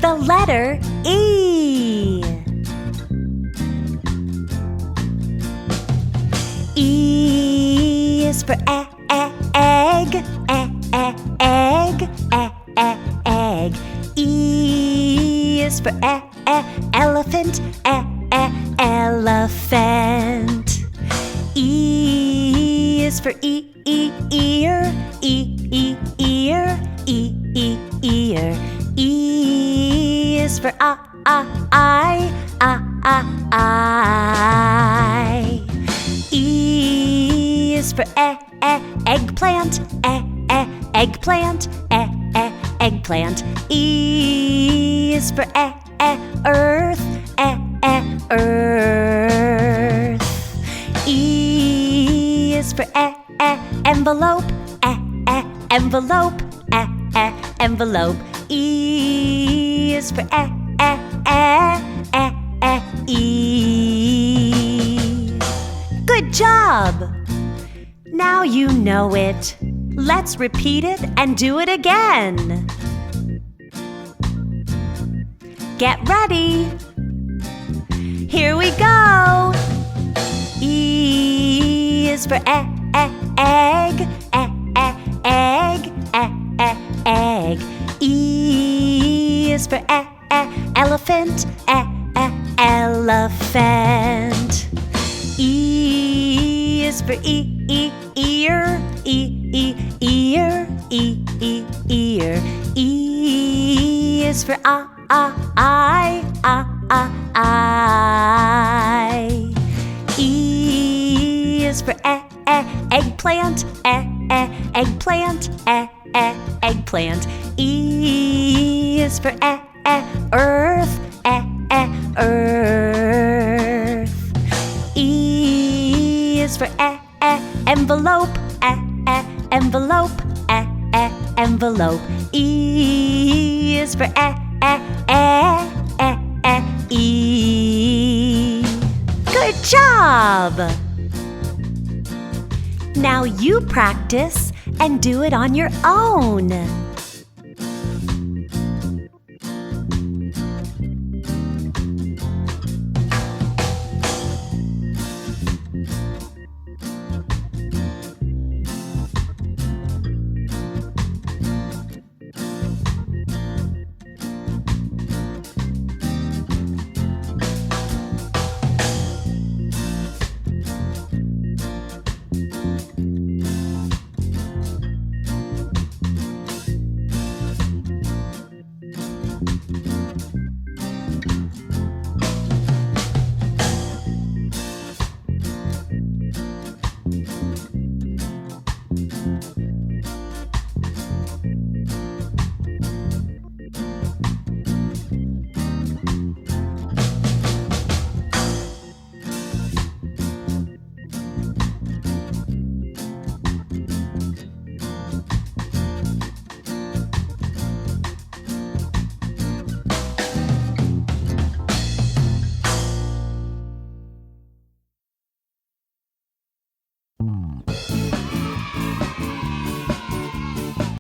the letter E. E is for egg, egg, egg. E is for elephant, elephant. E is for ear, ear. E is for eye. E is for eggplant, eggplant. E is for earth, earth. E is for envelope, envelope. E is for E. Good job! Now you know it. Let's repeat it and do it again. Get ready. Here we go. E is for egg, egg. E is for elephant, elephant. E is for ear, ear. E is for eye. E is for eggplant, eggplant. E is for earth, earth. E is for envelope, envelope. E is for E. Good job! Now you practice and do it on your own.